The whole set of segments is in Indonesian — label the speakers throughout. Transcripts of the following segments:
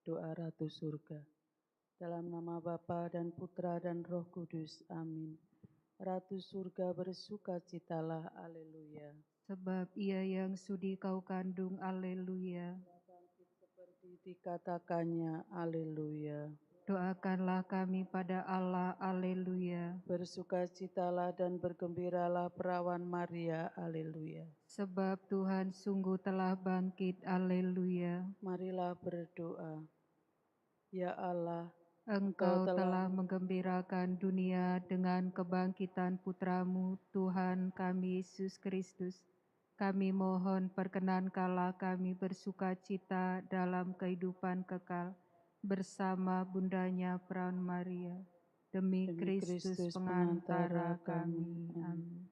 Speaker 1: doa Ratu Surga. Dalam nama Bapa dan Putra dan Roh Kudus. Amin. Ratu Surga bersukacitalah. Haleluya.
Speaker 2: Sebab ia yang sudi kau kandung, haleluya.
Speaker 1: Bangkit seperti dikatakannya, haleluya.
Speaker 2: Doakanlah kami pada Allah, haleluya.
Speaker 1: Bersukacitalah dan bergembiralah perawan Maria, haleluya.
Speaker 2: Sebab Tuhan sungguh telah bangkit, haleluya.
Speaker 1: Marilah berdoa. Ya Allah,
Speaker 2: Engkau telah menggembirakan dunia dengan kebangkitan Putramu, Tuhan kami Yesus Kristus. Kami mohon perkenankanlah kami bersukacita dalam kehidupan kekal bersama bundanya Perawan Maria. Demi Kristus pengantara kami. Amin.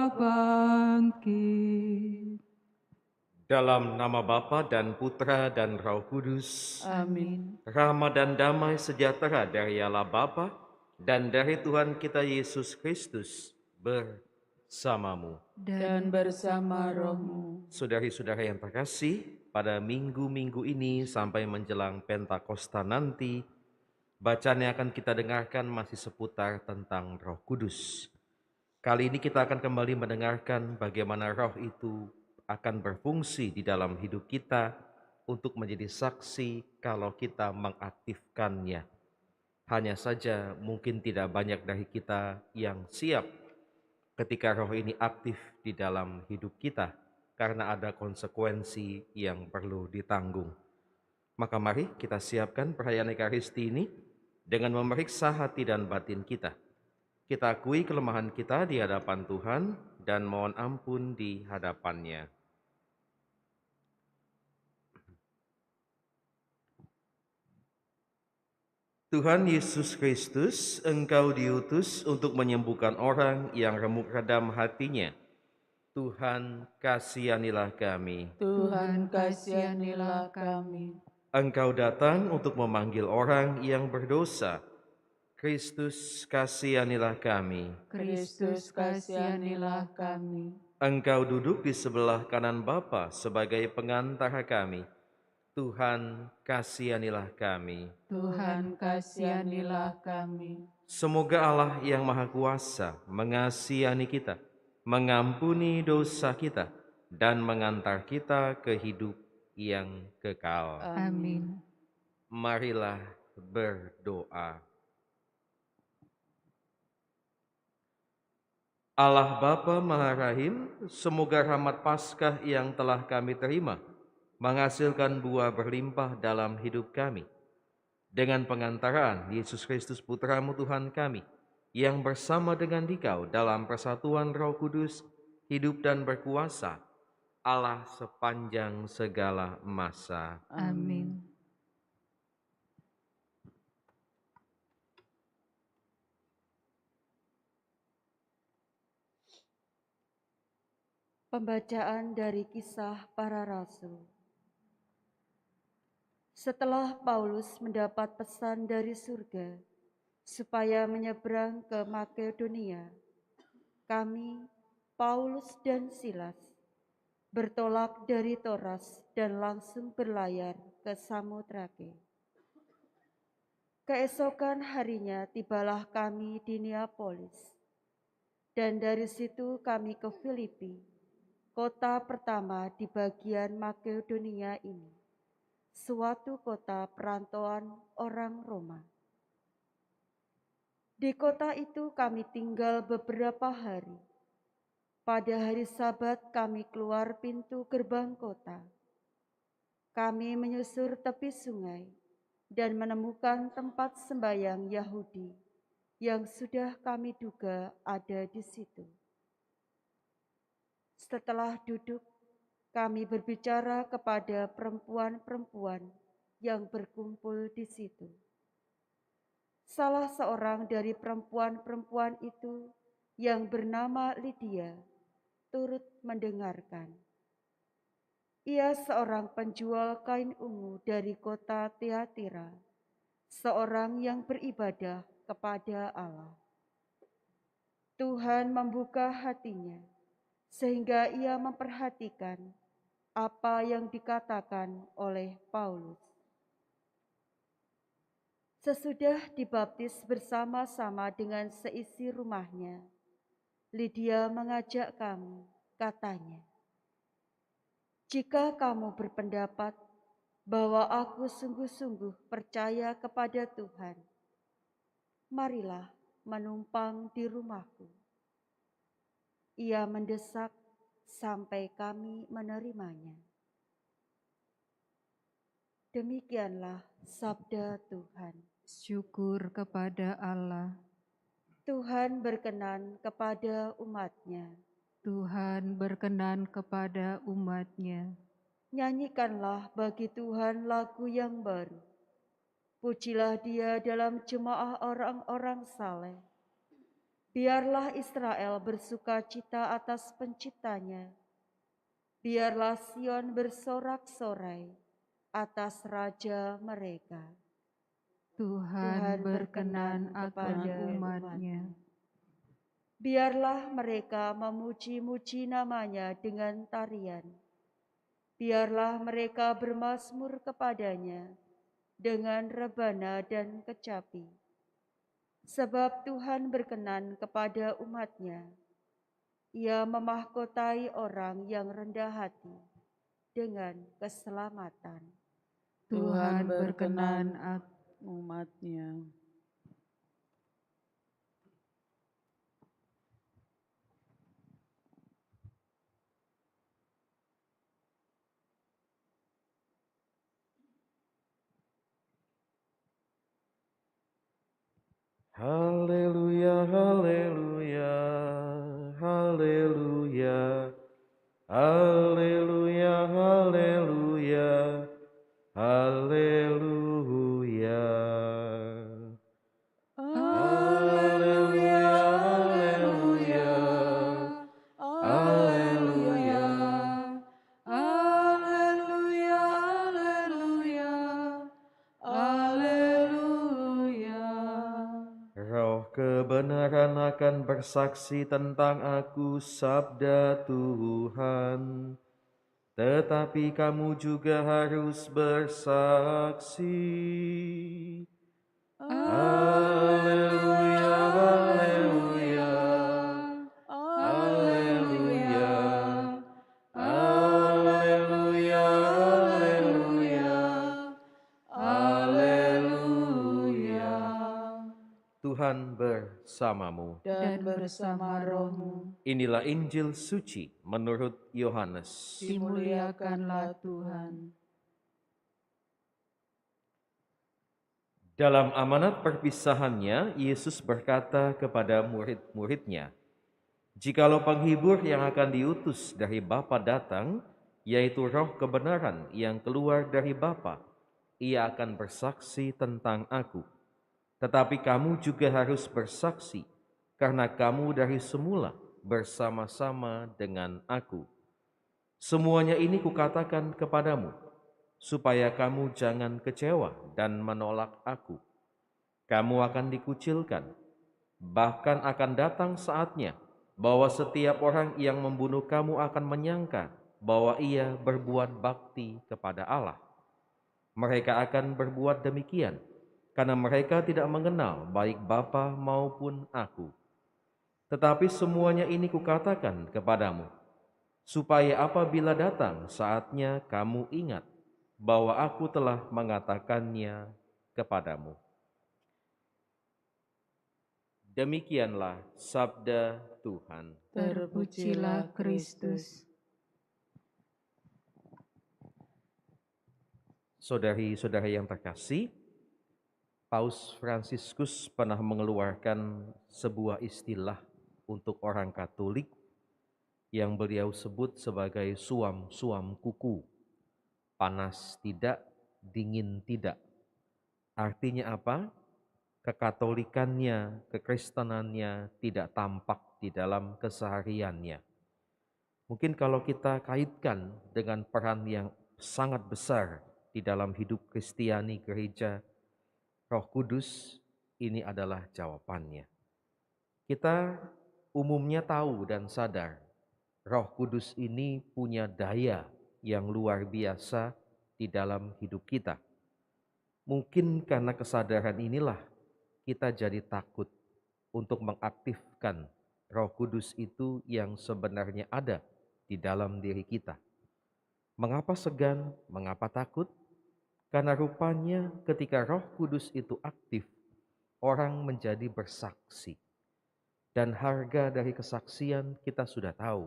Speaker 2: telah bangkit.
Speaker 3: Dalam nama Bapa dan Putra dan Roh Kudus.
Speaker 1: Amin.
Speaker 3: Rahmat dan damai sejahtera dari Allah Bapa dan dari Tuhan kita Yesus Kristus bersamamu.
Speaker 1: Dan bersama rohmu.
Speaker 3: Saudari-saudara yang terkasih, pada minggu-minggu ini sampai menjelang Pentakosta nanti, bacaan yang akan kita dengarkan masih seputar tentang Roh Kudus. Kali ini kita akan kembali mendengarkan bagaimana roh itu akan berfungsi di dalam hidup kita untuk menjadi saksi kalau kita mengaktifkannya. Hanya saja mungkin tidak banyak dari kita yang siap ketika roh ini aktif di dalam hidup kita karena ada konsekuensi yang perlu ditanggung. Maka mari kita siapkan perayaan Ekaristi ini dengan memeriksa hati dan batin kita. Kita akui kelemahan kita di hadapan Tuhan dan mohon ampun di hadapannya. Tuhan Yesus Kristus, Engkau diutus untuk menyembuhkan orang yang remuk redam hatinya. Tuhan, kasihanilah kami.
Speaker 1: Tuhan, kasihanilah kami.
Speaker 3: Engkau datang untuk memanggil orang yang berdosa. Kristus, kasihanilah kami.
Speaker 1: Kristus, kasihanilah kami.
Speaker 3: Engkau duduk di sebelah kanan Bapa sebagai pengantara kami. Tuhan, kasihanilah kami.
Speaker 1: Tuhan, kasihanilah kami.
Speaker 3: Semoga Allah yang Maha Kuasa mengasihani kita, mengampuni dosa kita, dan mengantar kita ke hidup yang kekal.
Speaker 2: Amin.
Speaker 3: Marilah berdoa. Allah Bapa Maha Rahim, semoga rahmat Paskah yang telah kami terima menghasilkan buah berlimpah dalam hidup kami. Dengan pengantaran Yesus Kristus Putramu Tuhan kami, yang bersama dengan Dikau dalam persatuan Roh Kudus, hidup dan berkuasa, Allah sepanjang segala masa.
Speaker 2: Amin.
Speaker 4: Pembacaan dari Kisah Para Rasul. Setelah Paulus mendapat pesan dari surga supaya menyeberang ke Makedonia, kami, Paulus dan Silas, bertolak dari Toras dan langsung berlayar ke Samotrake. Keesokan harinya tibalah kami di Neapolis, dan dari situ kami ke Filipi, kota pertama di bagian Makedonia ini, suatu kota perantauan orang Roma. Di kota itu kami tinggal beberapa hari. Pada hari Sabat kami keluar pintu gerbang kota. Kami menyusur tepi sungai dan menemukan tempat sembahyang Yahudi yang sudah kami duga ada di situ. Setelah duduk, kami berbicara kepada perempuan-perempuan yang berkumpul di situ. Salah seorang dari perempuan-perempuan itu yang bernama Lydia turut mendengarkan. Ia seorang penjual kain ungu dari kota Tiatira, seorang yang beribadah kepada Allah. Tuhan membuka hatinya sehingga ia memperhatikan apa yang dikatakan oleh Paulus. Sesudah dibaptis bersama-sama dengan seisi rumahnya, Lydia mengajak kami, katanya, "Jika kamu berpendapat bahwa aku sungguh-sungguh percaya kepada Tuhan, marilah menumpang di rumahku." Ia mendesak sampai kami menerimanya. Demikianlah sabda Tuhan.
Speaker 2: Syukur kepada Allah.
Speaker 4: Tuhan berkenan kepada umat-Nya.
Speaker 2: Tuhan berkenan kepada umat-Nya.
Speaker 4: Nyanyikanlah bagi Tuhan lagu yang baru. Pujilah Dia dalam jemaah orang-orang saleh. Biarlah Israel bersuka cita atas penciptanya. Biarlah Sion bersorak-sorai atas Raja mereka.
Speaker 2: Tuhan berkenan akan umat-Nya.
Speaker 4: Biarlah mereka memuji-muji namanya dengan tarian. Biarlah mereka bermazmur kepadanya dengan rebana dan kecapi. Sebab Tuhan berkenan kepada umat-Nya. Ia memahkotai orang yang rendah hati dengan keselamatan.
Speaker 2: Tuhan berkenan akan
Speaker 1: umat-Nya.
Speaker 3: Haleluya, haleluya, haleluya, haleluya, haleluya, haleluya. Haleluya, haleluya, haleluya,
Speaker 2: Haleluya, haleluya, haleluya.
Speaker 3: Roh kebenaran akan bersaksi tentang aku, sabda Tuhan. Tetapi kamu juga harus bersaksi. Haleluya, haleluya, haleluya, haleluya, haleluya, haleluya. Tuhan bersamamu.
Speaker 1: Dan bersama rohmu.
Speaker 3: Inilah Injil suci menurut Yohanes.
Speaker 1: Dimuliakanlah Tuhan.
Speaker 3: Dalam amanat perpisahannya, Yesus berkata kepada murid-muridnya, "Jikalau penghibur yang akan diutus dari Bapa datang, yaitu Roh kebenaran yang keluar dari Bapa, ia akan bersaksi tentang aku. Tetapi kamu juga harus bersaksi, karena kamu dari semula bersama-sama dengan aku. Semuanya ini kukatakan kepadamu, supaya kamu jangan kecewa dan menolak aku. Kamu akan dikucilkan, bahkan akan datang saatnya bahwa setiap orang yang membunuh kamu akan menyangka bahwa ia berbuat bakti kepada Allah. Mereka akan berbuat demikian, karena mereka tidak mengenal baik Bapa maupun aku. Tetapi semuanya ini kukatakan kepadamu, supaya apabila datang saatnya kamu ingat bahwa aku telah mengatakannya kepadamu." Demikianlah sabda Tuhan.
Speaker 2: Terpujilah Kristus.
Speaker 3: Saudari-saudari yang terkasih, Paus Fransiskus pernah mengeluarkan sebuah istilah untuk orang Katolik yang beliau sebut sebagai suam-suam kuku. Panas tidak, dingin tidak. Artinya apa? Kekatolikannya, kekristenannya tidak tampak di dalam kesehariannya. Mungkin kalau kita kaitkan dengan peran yang sangat besar di dalam hidup Kristiani gereja, Roh Kudus, ini adalah jawabannya. Kita umumnya tahu dan sadar, Roh Kudus ini punya daya yang luar biasa di dalam hidup kita. Mungkin karena kesadaran inilah kita jadi takut untuk mengaktifkan Roh Kudus itu yang sebenarnya ada di dalam diri kita. Mengapa segan? Mengapa takut? Karena rupanya ketika Roh Kudus itu aktif, orang menjadi bersaksi. Dan harga dari kesaksian kita sudah tahu,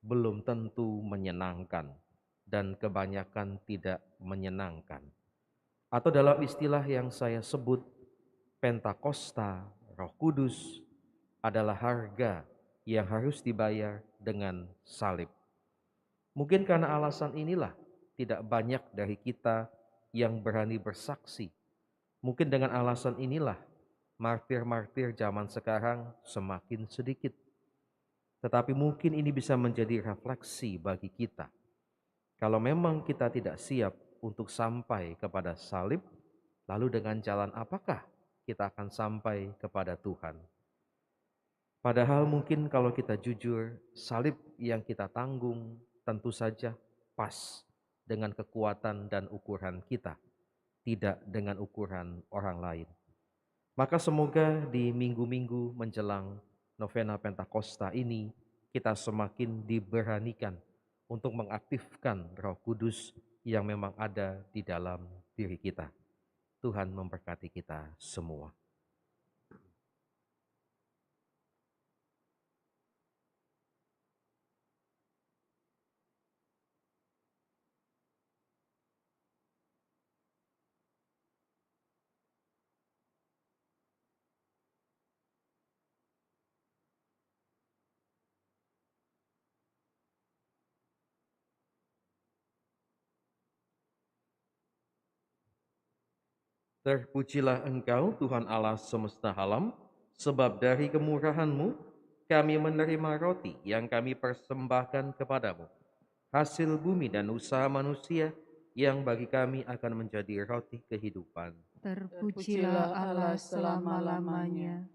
Speaker 3: belum tentu menyenangkan dan kebanyakan tidak menyenangkan. Atau dalam istilah yang saya sebut, Pentakosta, Roh Kudus adalah harga yang harus dibayar dengan salib. Mungkin karena alasan inilah tidak banyak dari kita yang berani bersaksi. Mungkin dengan alasan inilah martir-martir zaman sekarang semakin sedikit. Tetapi mungkin ini bisa menjadi refleksi bagi kita. Kalau memang kita tidak siap untuk sampai kepada salib, lalu dengan jalan apakah kita akan sampai kepada Tuhan? Padahal mungkin kalau kita jujur, salib yang kita tanggung tentu saja pas dengan kekuatan dan ukuran kita, tidak dengan ukuran orang lain. Maka semoga di minggu-minggu menjelang novena Pentakosta ini kita semakin diberanikan untuk mengaktifkan Roh Kudus yang memang ada di dalam diri kita. Tuhan memberkati kita semua. Terpujilah Engkau, Tuhan Allah semesta alam, sebab dari kemurahan-Mu kami menerima roti yang kami persembahkan kepadamu, hasil bumi dan usaha manusia yang bagi kami akan menjadi roti kehidupan.
Speaker 2: Terpujilah Allah selama-lamanya.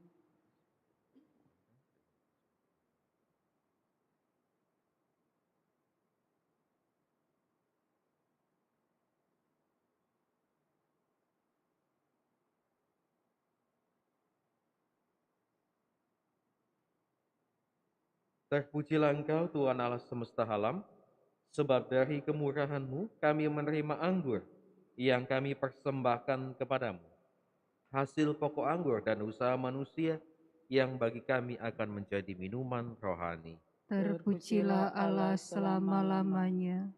Speaker 3: Terpujilah Engkau, Tuhan Allah semesta alam, sebab dari kemurahan-Mu kami menerima anggur yang kami persembahkan kepadamu, hasil pokok anggur dan usaha manusia yang bagi kami akan menjadi minuman rohani.
Speaker 2: Terpujilah Allah selama-lamanya.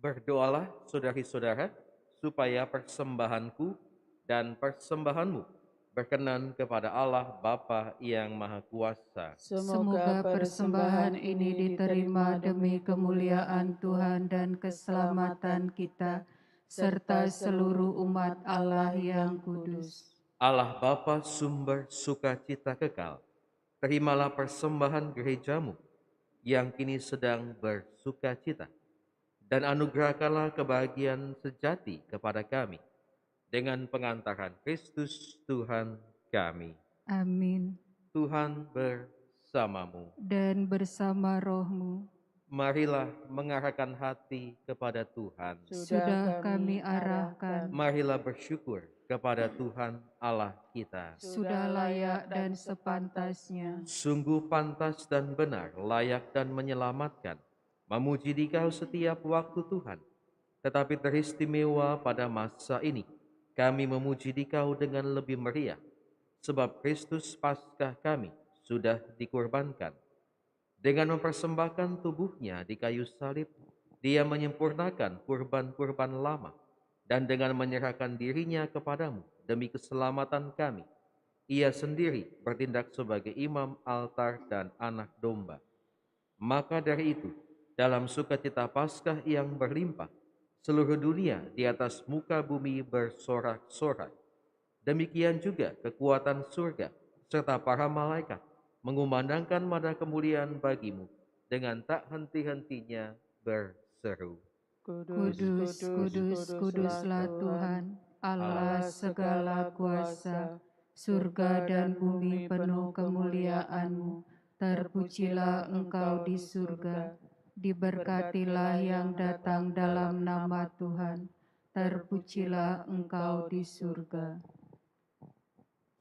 Speaker 3: Berdoalah saudari-saudara, supaya persembahanku dan persembahanmu berkenan kepada Allah Bapa yang Maha Kuasa.
Speaker 2: Semoga persembahan ini diterima demi kemuliaan Tuhan dan keselamatan kita, serta seluruh umat Allah yang kudus.
Speaker 3: Allah Bapa sumber sukacita kekal, terimalah persembahan gerejamu yang kini sedang bersukacita, dan anugerahkanlah kebahagiaan sejati kepada kami dengan pengantaran Kristus Tuhan kami.
Speaker 2: Amin.
Speaker 3: Tuhan bersamamu.
Speaker 2: Dan bersama rohmu,
Speaker 3: Marilah mengarahkan hati kepada Tuhan.
Speaker 2: sudah kami arahkan,
Speaker 3: Marilah bersyukur kepada Tuhan Allah kita.
Speaker 2: sudah layak dan sepantasnya.
Speaker 3: Sungguh pantas dan benar, layak dan menyelamatkan, memuji Dikau setiap waktu Tuhan. Tetapi teristimewa pada masa ini, kami memuji Dikau dengan lebih meriah, sebab Kristus Paskah kami sudah dikorbankan. Dengan mempersembahkan tubuhnya di kayu salib, Dia menyempurnakan kurban-kurban lama, dan dengan menyerahkan dirinya kepadamu demi keselamatan kami, Ia sendiri bertindak sebagai imam altar dan anak domba. Maka dari itu, dalam sukacita Paskah yang berlimpah, seluruh dunia di atas muka bumi bersorak-sorai. Demikian juga kekuatan surga serta para malaikat mengumandangkan nada kemuliaan bagimu dengan tak henti-hentinya berseru.
Speaker 2: Kudus, kudus, kuduslah Tuhan, Allah segala kuasa. Surga dan bumi penuh kemuliaan-Mu. Terpujilah Engkau di surga. Diberkatilah yang datang dalam nama Tuhan. Terpujilah Engkau di surga.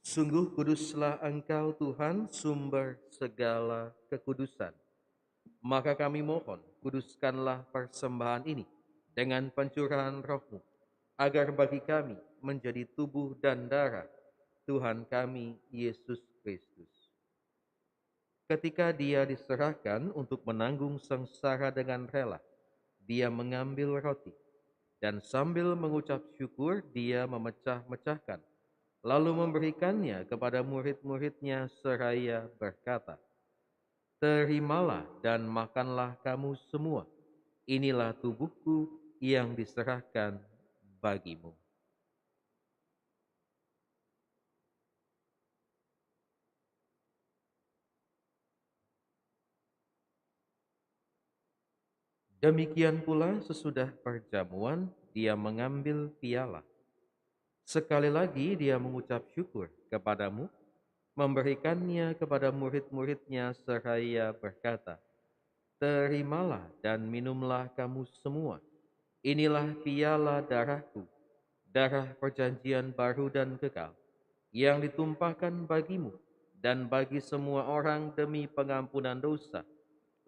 Speaker 3: Sungguh kuduslah Engkau Tuhan, sumber segala kekudusan. Maka kami mohon, kuduskanlah persembahan ini dengan pencurahan Roh-Mu, agar bagi kami menjadi tubuh dan darah Tuhan kami Yesus Kristus. Ketika Dia diserahkan untuk menanggung sengsara dengan rela, Dia mengambil roti, dan sambil mengucap syukur Dia memecah-mecahkan, lalu memberikannya kepada murid-muridnya seraya berkata, terimalah dan makanlah kamu semua. Inilah tubuhku yang diserahkan bagimu. Demikian pula sesudah perjamuan, dia mengambil piala. Sekali lagi dia mengucap syukur kepadamu, memberikannya kepada murid-muridnya seraya berkata, terimalah dan minumlah kamu semua. Inilah piala darahku, darah perjanjian baru dan kekal, yang ditumpahkan bagimu dan bagi semua orang demi pengampunan dosa.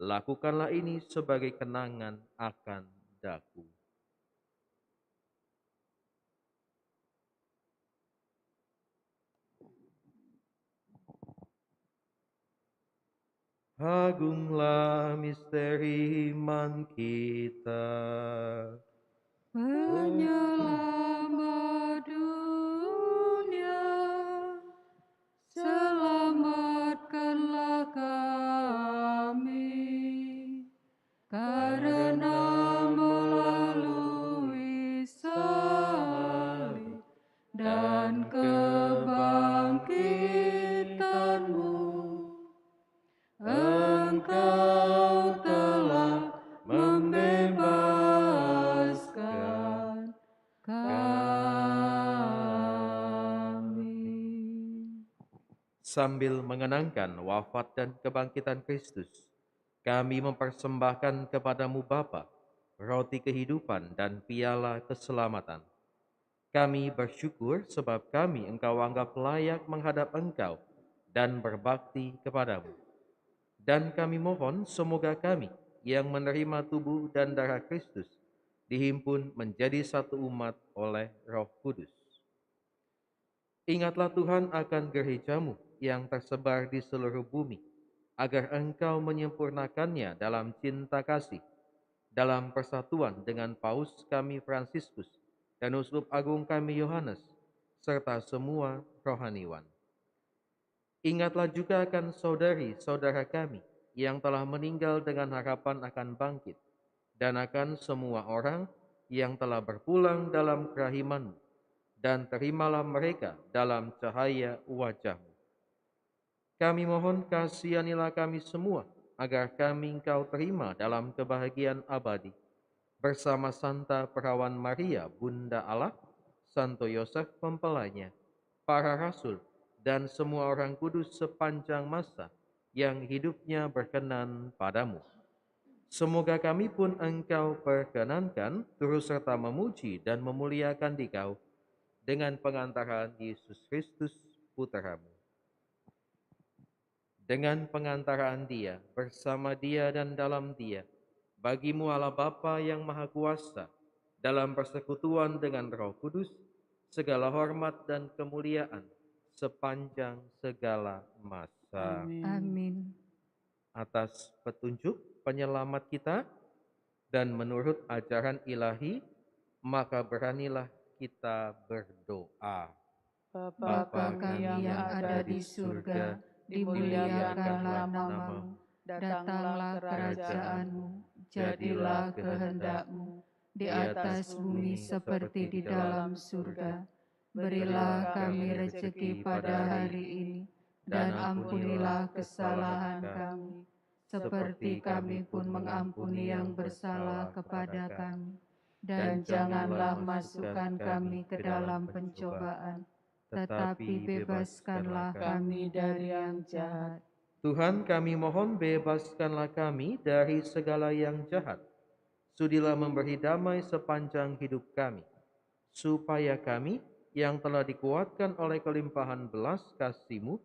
Speaker 3: Lakukanlah ini sebagai kenangan akan daku. Agunglah misteri iman kita.
Speaker 2: Penyelamat dunia, selamatkanlah kami, karena melalui salib dan kebangkitan-Mu, Engkau telah membebaskan kami.
Speaker 3: Sambil mengenangkan wafat dan kebangkitan Kristus, kami mempersembahkan kepadamu Bapa, roti kehidupan dan piala keselamatan. Kami bersyukur sebab kami Engkau anggap layak menghadap Engkau dan berbakti kepadamu. Dan kami mohon semoga kami yang menerima tubuh dan darah Kristus dihimpun menjadi satu umat oleh Roh Kudus. Ingatlah Tuhan akan gerejamu yang tersebar di seluruh bumi, agar Engkau menyempurnakannya dalam cinta kasih, dalam persatuan dengan Paus kami Fransiskus dan Uskup Agung kami Yohanes, serta semua rohaniwan. Ingatlah juga akan saudari-saudara kami yang telah meninggal dengan harapan akan bangkit, dan akan semua orang yang telah berpulang dalam kerahiman-Mu, dan terimalah mereka dalam cahaya wajah-Mu. Kami mohon kasihanilah kami semua, agar kami Engkau terima dalam kebahagiaan abadi, bersama Santa Perawan Maria, Bunda Allah, Santo Yosef mempelainya, para rasul, dan semua orang kudus sepanjang masa yang hidupnya berkenan padamu. Semoga kami pun Engkau perkenankan turut serta memuji dan memuliakan Dikau dengan pengantaran Yesus Kristus Putra-Mu. Dengan pengantaran Dia, bersama Dia dan dalam Dia, bagimu Allah Bapa yang Maha Kuasa, dalam persekutuan dengan Roh Kudus, segala hormat dan kemuliaan sepanjang segala masa.
Speaker 2: Amin.
Speaker 3: Atas petunjuk penyelamat kita dan menurut ajaran ilahi, maka beranilah kita berdoa.
Speaker 2: Bapa kami yang ada di surga, dimuliakanlah namamu, datanglah kerajaan-Mu, jadilah kehendak-Mu, di atas bumi seperti di dalam surga. Berilah kami rezeki pada hari ini, dan ampunilah kesalahan kami, seperti kami pun mengampuni yang bersalah kepada kami. Dan janganlah masukkan kami ke dalam pencobaan, tetapi bebaskanlah kami dari yang jahat.
Speaker 3: Tuhan, kami mohon bebaskanlah kami dari segala yang jahat. Sudilah memberi damai sepanjang hidup kami, supaya kami yang telah dikuatkan oleh kelimpahan belas kasih-Mu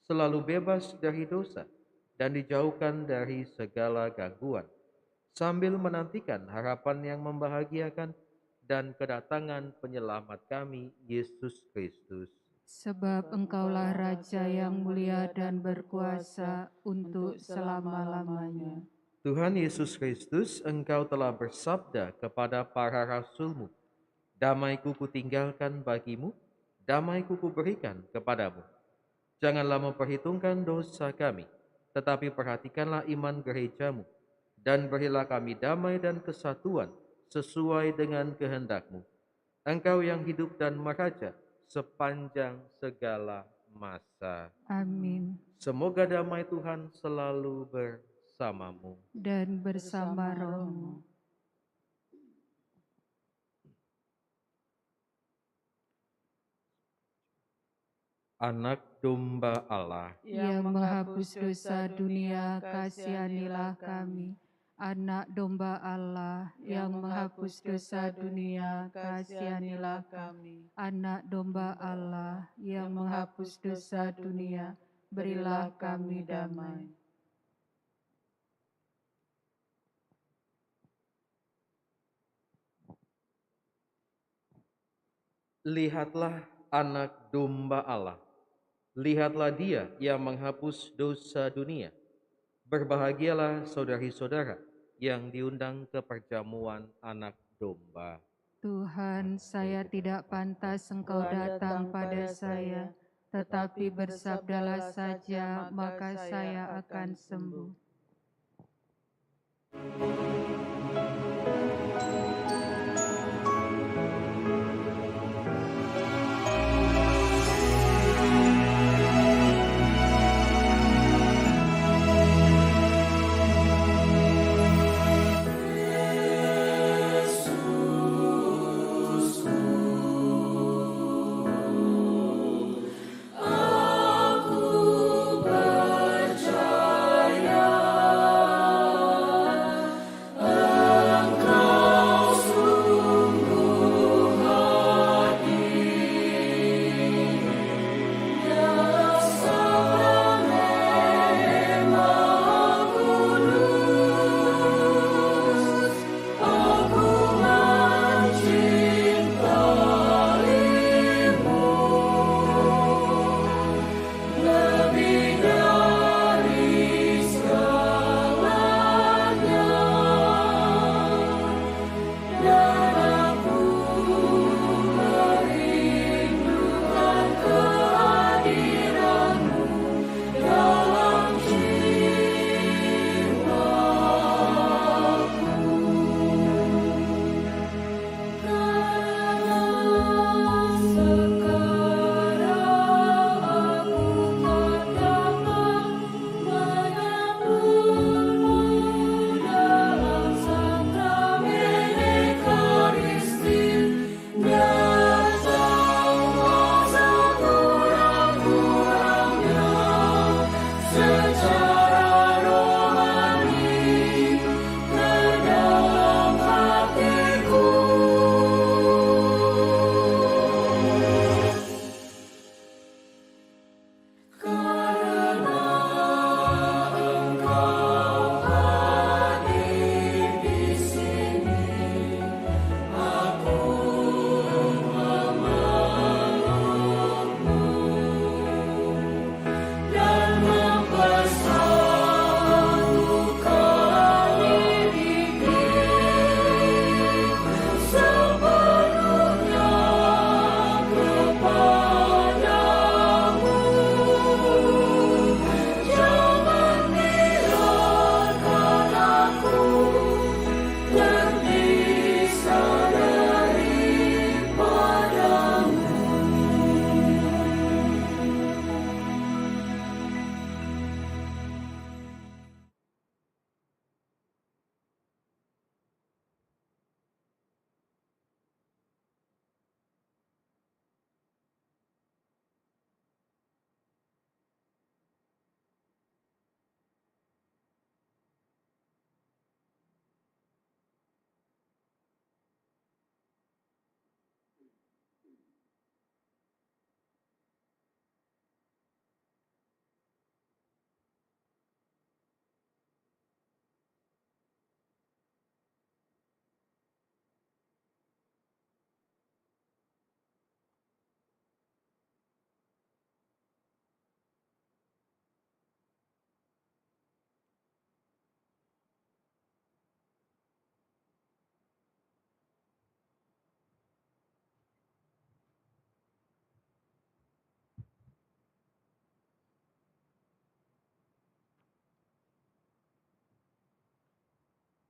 Speaker 3: selalu bebas dari dosa dan dijauhkan dari segala gangguan, sambil menantikan harapan yang membahagiakan dan kedatangan penyelamat kami, Yesus Kristus.
Speaker 2: Sebab Engkaulah Raja yang mulia dan berkuasa untuk selama-lamanya.
Speaker 3: Tuhan Yesus Kristus, Engkau telah bersabda kepada para rasul-Mu, damai-Ku kutinggalkan bagimu, damai-Ku kuberikan kepadamu. Janganlah memperhitungkan dosa kami, tetapi perhatikanlah iman gerejamu, dan berilah kami damai dan kesatuan sesuai dengan kehendak-Mu. Engkau yang hidup dan meraja sepanjang segala masa.
Speaker 2: Amin.
Speaker 3: Semoga damai Tuhan selalu bersamamu.
Speaker 2: Dan bersama rohmu.
Speaker 3: Anak domba Allah,
Speaker 2: Yang menghapus dosa dunia, kasihanilah kami. Anak domba Allah, yang menghapus dosa dunia, kasihanilah kami. Anak domba Allah, yang menghapus dosa dunia, berilah kami damai.
Speaker 3: lihatlah anak domba Allah. Lihatlah dia yang menghapus dosa dunia. Berbahagialah saudari-saudara yang diundang ke perjamuan anak domba.
Speaker 2: Tuhan, saya tidak pantas Engkau datang pada saya, tetapi bersabdalah saja, maka saya akan sembuh.
Speaker 5: Percaya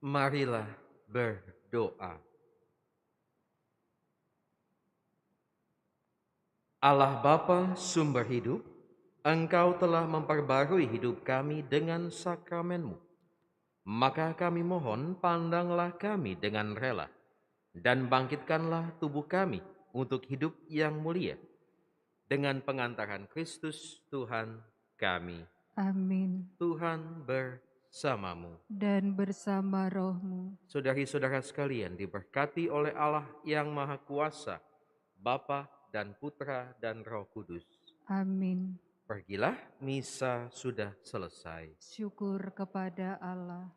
Speaker 3: Marilah berdoa. Allah Bapa sumber hidup, Engkau telah memperbarui hidup kami dengan sakramenmu. Maka kami mohon pandanglah kami dengan rela dan bangkitkanlah tubuh kami untuk hidup yang mulia dengan pengantaran Kristus Tuhan kami.
Speaker 2: Amin.
Speaker 3: Tuhan bersamamu.
Speaker 2: Dan bersama rohmu.
Speaker 3: Saudari-saudara sekalian, diberkati oleh Allah yang Maha Kuasa, Bapa dan Putra dan Roh Kudus.
Speaker 2: Amin.
Speaker 3: Pergilah, misa sudah selesai.
Speaker 2: Syukur kepada Allah.